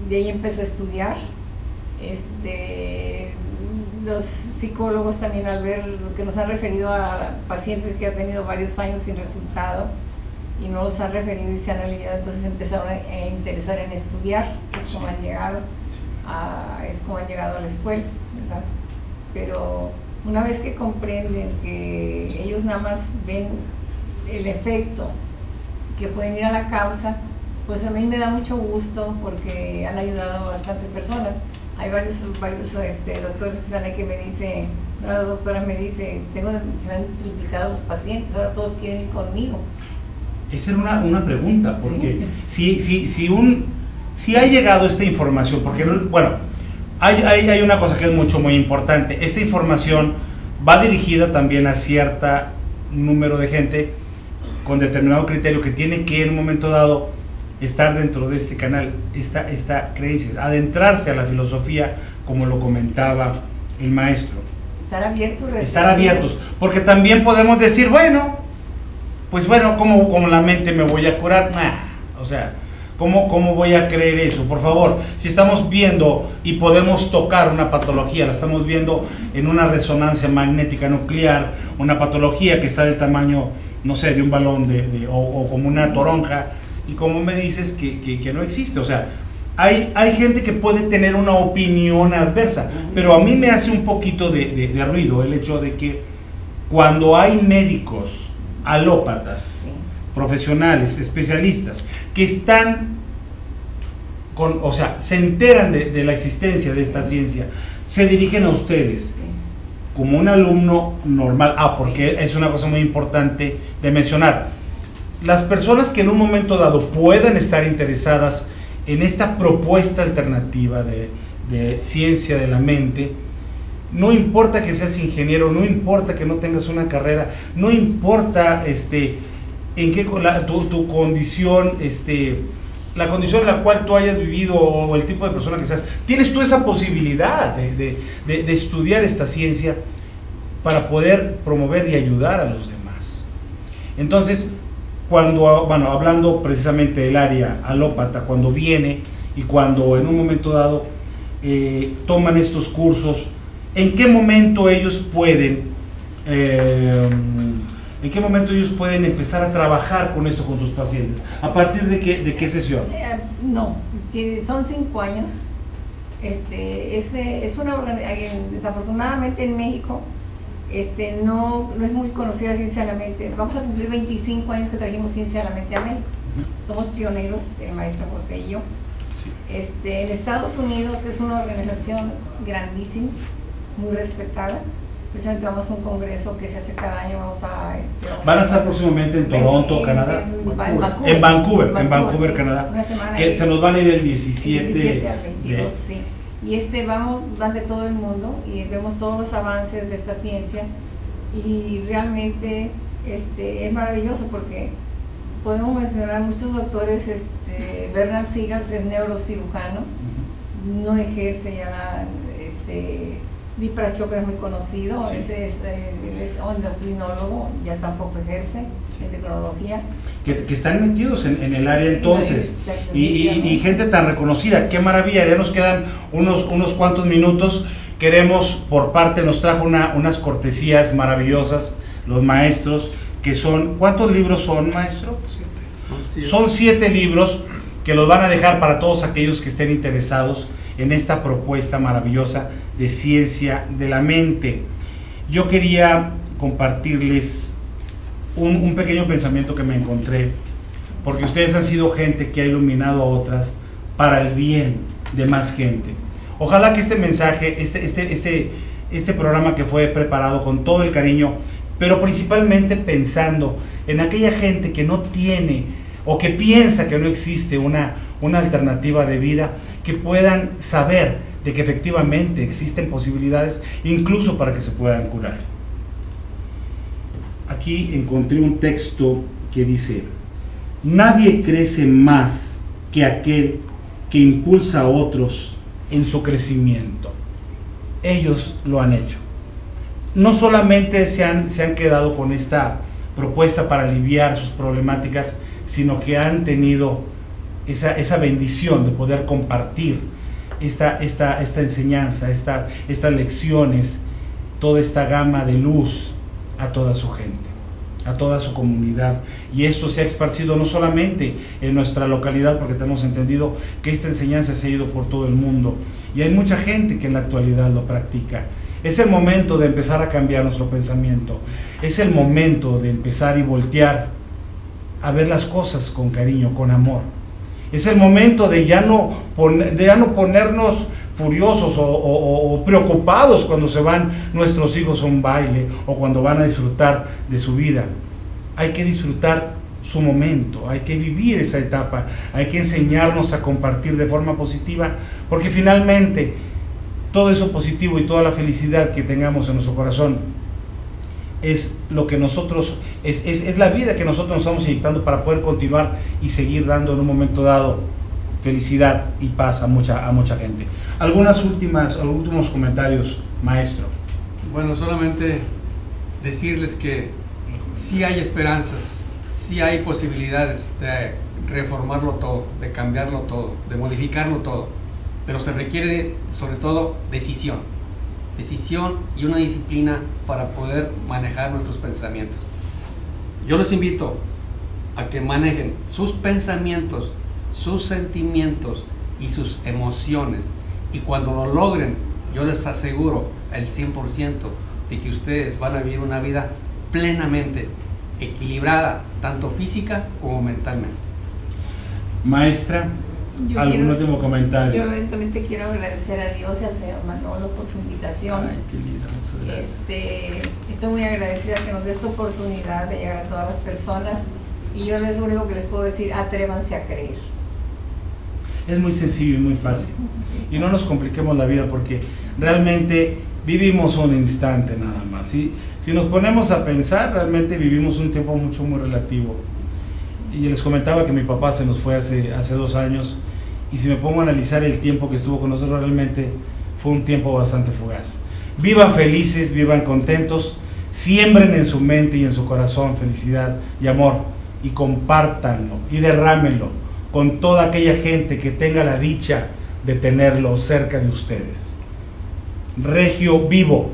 de ahí empezó a estudiar. Los psicólogos también, al ver lo que nos han referido a pacientes que han tenido varios años sin resultado y no los han referido y se han aliviado, entonces empezaron a interesar en estudiar. Es como han llegado a la escuela, ¿verdad? Pero una vez que comprenden que ellos nada más ven el efecto, que pueden ir a la causa, pues a mí me da mucho gusto porque han ayudado a bastantes personas. Hay varios doctores que están ahí que me dicen, una doctora me dice, se me han triplicado los pacientes, ahora todos quieren ir conmigo. Esa era una pregunta, porque si ha llegado esta información, porque, bueno, hay una cosa que es muy importante. Esta información va dirigida también a cierto número de gente con determinado criterio que tiene que en un momento dado estar dentro de este canal, esta creencia, adentrarse a la filosofía, como lo comentaba el maestro. Estar abiertos, porque también podemos decir, bueno, pues bueno, ¿cómo la mente me voy a curar? O sea, ¿cómo voy a creer eso? Por favor, si estamos viendo y podemos tocar una patología, la estamos viendo en una resonancia magnética nuclear, una patología que está del tamaño, no sé, de un balón o como una toronja, y como me dices que no existe. O sea, hay gente que puede tener una opinión adversa, pero a mí me hace un poquito de ruido el hecho de que cuando hay médicos alópatas, profesionales, especialistas, que están se enteran de la existencia de esta ciencia, se dirigen a ustedes como un alumno normal, porque es una cosa muy importante de mencionar. Las personas que en un momento dado puedan estar interesadas en esta propuesta alternativa de ciencia de la mente, no importa que seas ingeniero, no importa que no tengas una carrera, no importa en qué tu condición, la condición en la cual tú hayas vivido o el tipo de persona que seas, tienes tú esa posibilidad de estudiar esta ciencia para poder promover y ayudar a los demás. Entonces, hablando precisamente del área alópata, cuando viene y cuando en un momento dado toman estos cursos, ¿en qué momento ellos pueden empezar a trabajar con esto con sus pacientes? ¿A partir de qué sesión? No, son 5 años. Es una organización, desafortunadamente en México, no es muy conocida Ciencia de la Mente. Vamos a cumplir 25 años que trajimos Ciencia de la Mente a México. Somos pioneros, el maestro José y yo. Sí. En Estados Unidos es una organización grandísima, muy respetada. Precisamente vamos a un congreso que se hace cada año. Van a estar próximamente en Toronto, Canadá. En Vancouver, Canadá. Que se nos van a ir el 17 al 22, sí. Y van de todo el mundo y vemos todos los avances de esta ciencia y realmente es maravilloso porque podemos mencionar muchos doctores. Bernard Siegel es neurocirujano, no ejerce ya Deepak Chopra es muy conocido, sí. Él es endocrinólogo, ya tampoco ejerce en tecnología. Que están metidos en el área entonces, y gente tan reconocida, qué maravilla. Ya nos quedan unos cuantos minutos. Queremos, por parte, nos trajo unas cortesías maravillosas, los maestros, que son, ¿cuántos libros son, maestro? 7. Son 7 libros que los van a dejar para todos aquellos que estén interesados en esta propuesta maravillosa de ciencia de la mente. Yo quería compartirles un pequeño pensamiento que me encontré, porque ustedes han sido gente que ha iluminado a otras para el bien de más gente. Ojalá que este mensaje, este programa que fue preparado con todo el cariño, pero principalmente pensando en aquella gente que no tiene o que piensa que no existe una alternativa de vida, que puedan saber de que efectivamente existen posibilidades incluso para que se puedan curar. Aquí encontré un texto que dice: nadie crece más que aquel que impulsa a otros en su crecimiento. Ellos lo han hecho. No solamente se han quedado con esta propuesta para aliviar sus problemáticas, sino que han tenido esa bendición de poder compartir esta enseñanza, estas lecciones, toda esta gama de luz a toda su gente, a toda su comunidad. Y esto se ha esparcido no solamente en nuestra localidad, porque tenemos entendido que esta enseñanza se ha ido por todo el mundo, y hay mucha gente que en la actualidad lo practica. Es el momento de empezar a cambiar nuestro pensamiento, es el momento de empezar y voltear a ver las cosas con cariño, con amor. Es el momento de ya no ponernos furiosos o preocupados cuando se van nuestros hijos a un baile o cuando van a disfrutar de su vida. Hay que disfrutar su momento, hay que vivir esa etapa, hay que enseñarnos a compartir de forma positiva, porque finalmente todo eso positivo y toda la felicidad que tengamos en nuestro corazón es lo que nosotros, es la vida que nosotros nos estamos inyectando para poder continuar y seguir dando en un momento dado felicidad y paz a mucha gente. Algunos últimos comentarios, maestro. Bueno, solamente decirles que sí hay esperanzas, sí hay posibilidades de reformarlo todo, de cambiarlo todo, de modificarlo todo, pero se requiere sobre todo decisión y una disciplina para poder manejar nuestros pensamientos. Yo les invito a que manejen sus pensamientos, sus sentimientos y sus emociones, y cuando lo logren, yo les aseguro el 100% de que ustedes van a vivir una vida plenamente equilibrada, tanto física como mentalmente. Maestra, ¿algún último comentario? Yo evidentemente quiero agradecer a Dios y al señor Manolo por su invitación. Ay, qué linda, muchas gracias. Estoy muy agradecida que nos dé esta oportunidad de llegar a todas las personas, y yo lo único que les puedo decir: atrévanse a creer. Es muy sencillo y muy fácil, y no nos compliquemos la vida, porque realmente vivimos un instante nada más. Si nos ponemos a pensar, realmente vivimos un tiempo muy relativo. Y les comentaba que mi papá se nos fue hace 2 años, y si me pongo a analizar el tiempo que estuvo con nosotros, realmente fue un tiempo bastante fugaz. Vivan felices, vivan contentos, siembren en su mente y en su corazón felicidad y amor, y compártanlo y derrámenlo con toda aquella gente que tenga la dicha de tenerlo cerca de ustedes. Regio vivo.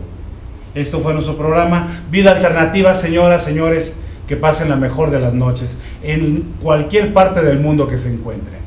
Esto fue nuestro programa Vida Alternativa. Señoras, señores, que pasen la mejor de las noches en cualquier parte del mundo que se encuentren.